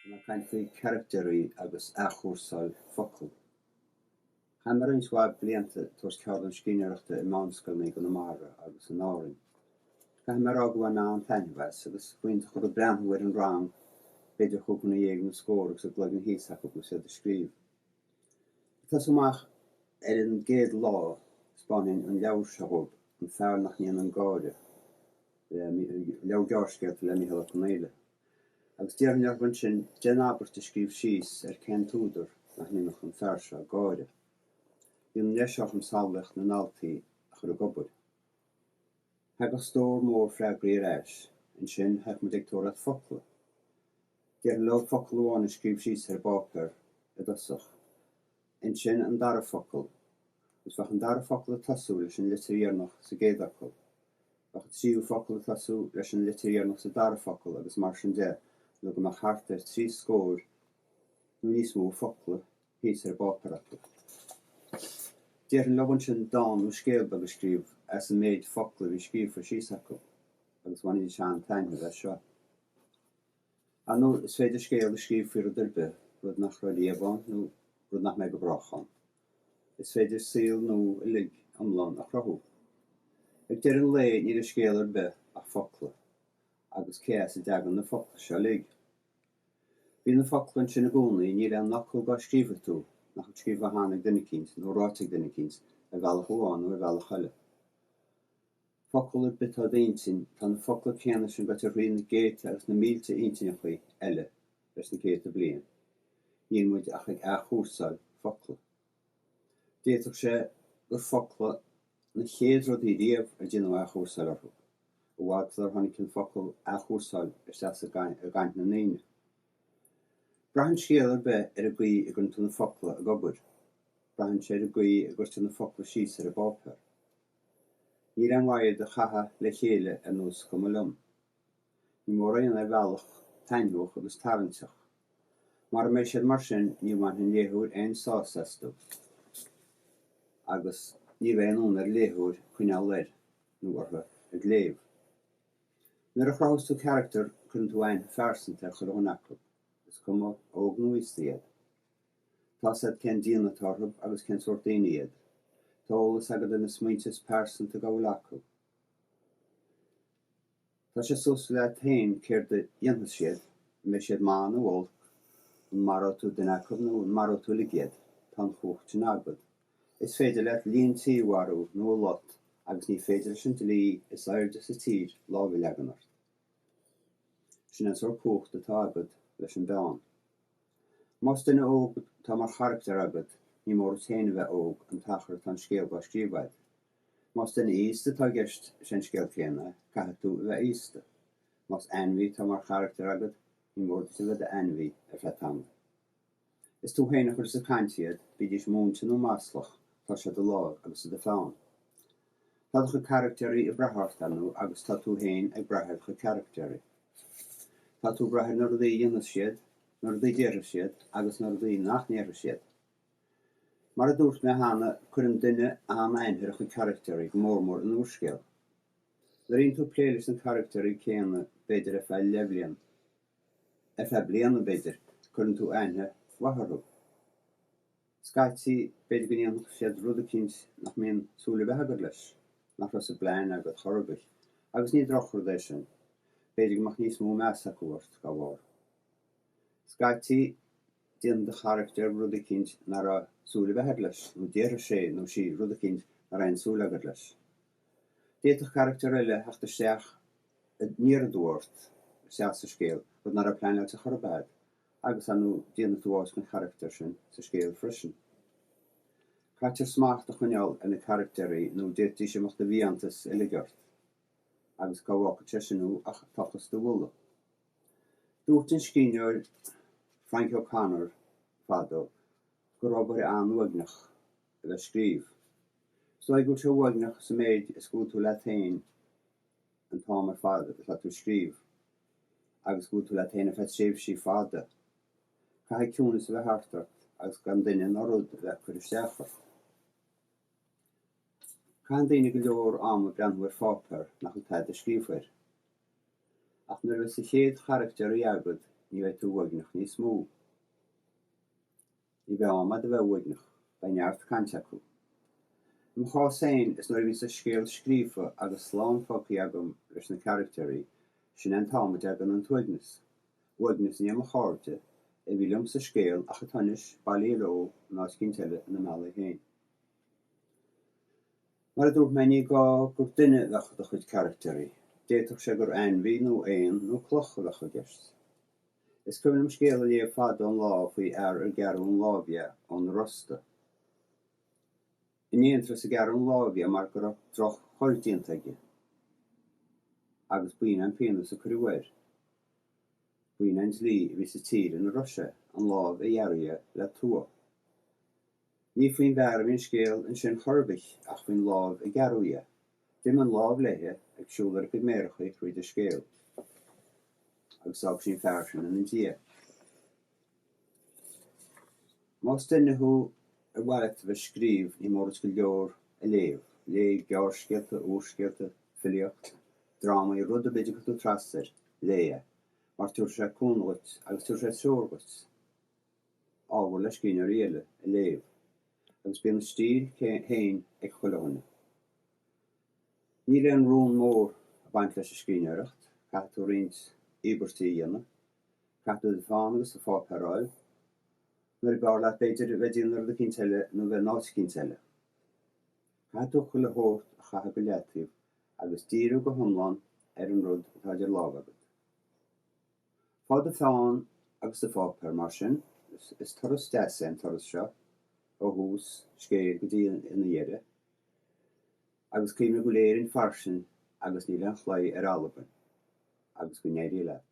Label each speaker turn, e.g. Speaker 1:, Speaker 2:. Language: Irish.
Speaker 1: na caint faoi ceardlann agus athchúrsáil focail. Chaimar an sháib blianta tuair ceardlann scríbhneoireachta I mBanscoil na gConamara agus an áireann. Chaimar ágúin ná an tainmheas agus cuinte chur breanthhuir an rang beidir chuganna dhéag na scór agus a glug an híosacha go sé a scríb. Tás amach an Chéad Chló Spáin an leabhar seob an fearr nach níon an gáire leabhar dearcéalt le mícheala chun éile. Agus dearnar bhain sin den ábhart a scríb síos ceann túdar nach níonach an fearr se gáire. Bhíonn leiseach an sábhacht na náltaí a chur a gobal. Thag a stór mór freagraí ar ais, an sin theag mo dictórat focail. Dear le focail amháin a scríb síos ar bápar a dosach. An sin an dara focail. Gus bheadh an dara focail a tasú leis an litríarnach sa géadachil. Bheadh tríú focail a tasú leis an litríarnach sa dara focail agus mar sin de le go mar cheart ar 3 scór nó níos mó focail híos ar bápar acu. Dear an leabhain sin dán úrscéalaí a scríb as an méid focail bhí scríb for síos acu agus bhain se an tainmhe seo. A nó is féidir scéal a scríb faoir a dirbe rud nach raibh léabháin nó rud nach méid go brachan. Is féidir síl nó a lig amlan a chrathú. Ag deir an lé níor a scéal ar bith ach focail agus céas a deagan na focail se lig. Bhí na focailin sin a gcónaí níor an nachfuil gá scríbhar tú nach scríb a tháinig duine cint nó ráiteag duine cint a bhealach amháin nó a bhealach eile. Focail ar bith tá daontain tá na focail céanna sin go ar rion na géite agus na mílte aontainneachaí eile leis na céad bliain. Níl muid ach ag athchúrsáil focail. Déadach sé gur focail na chéad rudaí riamh ar déanamh athchúrsáil orthu. Ó bhád ar tháinig cinn focail athchúrsáil ar seas a gcaint na naoine. Braithn scéal ar bith ar a gcuí a gcuirtear na focail a gobal. Braithn sé ar a gcuí a gcuirtear na focail síos ar a bápar. Níl an mhaid a chatha le chéile a nús go liom. Ní mór aon a bhealach tainmheach agus tarintach. Mar méid siad mar sin ní bhain an léthúir aon sás eistú. Agus ní bheith anún ar léthúir chuineál leir nó ortha ag léamh. Nuair a chrathas tú charachtar chun tú aon fearsanta chur an acu, is cuma óg nó istiad. Tá said cén díana tarthab agus cén sort daoine iad. Tá ólas agad in na smaointes fearsanta go bhfuil acu. Tá sé sus le tain céir de dhéantas siad, mé siad má nó bhol, an maró tú den acu nó an maró tú ligéad, tá chucht sin agad. Is féidir leat líon tíomharú nó lot agus ní féidir sin lí is airde sa tír lábhí leganart. Sin an sór cuacht atá agad leis an beán. Más duine óg tá mar charachtar agad, ní mór téanamh bheith óg an tachar tan scéal go scríbhid. Más duine íosta tá gceist sin scéal chéanna, caithfidh tú bheith íosta. Más ainmhí tá mar charachtar agad, ní mór tú bheith ainmhí ar bheith tamna. Is tú héanach ar sa caintiad, bídís múnta nó máslach, tá sé do lág agus de fáin. Tá chu charachtarí i brethart anú agus tá tú héin ag brethir chu charachtarí. Tá tú brethir nar rudaí dhéanamh siad, nar rudaí déireadh siad agus nar rudaí nach néireadh siad. Mar a dúirt mé hána chuireann duine am ainmhir chu charachtarí go mór an úrscéal. Le rionn tú pléilis an charachtarí céanna beidir a feadh leibbliain. A feadh bliana beidir chuireann tú ainthe watharú. Scaití beidir go níonach siad rud a cint nach mbíonn súla bheith agad leis, nach ras a blaen agad chorbaich, agus ní drochar é sin, beidir go mach níos mó measach uairt go bhfar. Scaití déan de charachtar rud a cint nar a súla bheith agad leis, nó déireadh sé nó sí rud a cint nar aon súla agad leis. Déadach charachtar eile heachtarsteach níor a dúirt seas sa scéal rud nar a pleanáil a chorbaid. Agus anú déanamh tú ás gan charachtar sin sa scéal freisin. Caitear smacht a chuineáil ina charachtarí nó déirtí sé mocht a bhíantas i ligart, agus go bhhacha te sinú ach tachas do bhula. Dúirt an scríbhneoir Frank O'Connor fadó go raibh ar an uaignach a bheith scríb. So ag go te uaignach sa méid is go tú le tain an táimar fada le tú scríb, agus go tú le tain a bheith séimh sí fada. Caithfidh ciúnas a bheith hartart agus gan duine ná rud a bheith chuir isteachar. Caithfidh daoine go leor am a breanthhuir fápar nach an taid a scríbhhuir. Ach nuair is a chéad charachtarí agad, ní bheith tú uaignach níos mó. Ní bheith amad a bheith uaignach, ba neart caint acu. Am chá féin is nuair a bhí sa scéal scríofa agus slán focaí agam leis na charachtairí sin an táimid ag an tuaigneas. Uaigneas ní am a cháirte, i bhílim sa scéal ach a tunis bailí ló ná cinn tuile na meala héin. Mar a dúirt mé ní gá gur duine lecha a chuid charachtairí, déiteach sé gur ainmhí nó éon nó clocha lecha gist. Is cuimhnim scéal a léamh fada an lá faoi ar gearún lábhia an rosta. I ndéantar sa gearún lábhia mar gur droch choirtíonta aige. Agus buin an péanú sa cruúir. Buin an dlí i bhí sa tír in Russia an lábh a dhearúia le tua. Ní faoin bhear a bhín scéal an sin chorbich ach faoin lábh a gearúia. Dim an lábh léthe ag siúlar go méiricha chuid a scéal. Agus ag sin fear sin an dia. Más duineú ar bhailcht a bheith scríb ní mór go leor a léamh. Léamh gearcéalta, úrscéalta, filiocht, drama i rud a beidir go tú trastar, léa. Mar túir sé cúngat agus túir sé seoirgat. Ábhar le scríbhneoir éile a léamh. Agus bíonn stíl héin ag choilíne. Ní raibh rún mór a baint leis a scríbhneoireacht, catú rint íbertí dhéanamh, catú de fáin agus a fápáráil, nuair bar leat beidir a bheith díonar le cinnteile nó bheith náit cinnteile. Catú chuile thuairt a chatha go leataobh agus díreú go hiomlán ar an rud atá idir láb agat. Fád a fáin agus a fápár mar sin is turas deasa an turas seo, ó hús scéal go dtí ina dhéire, agus cíime go léir in farsin agus ní lean chloig ar alban, agus go néirí leat.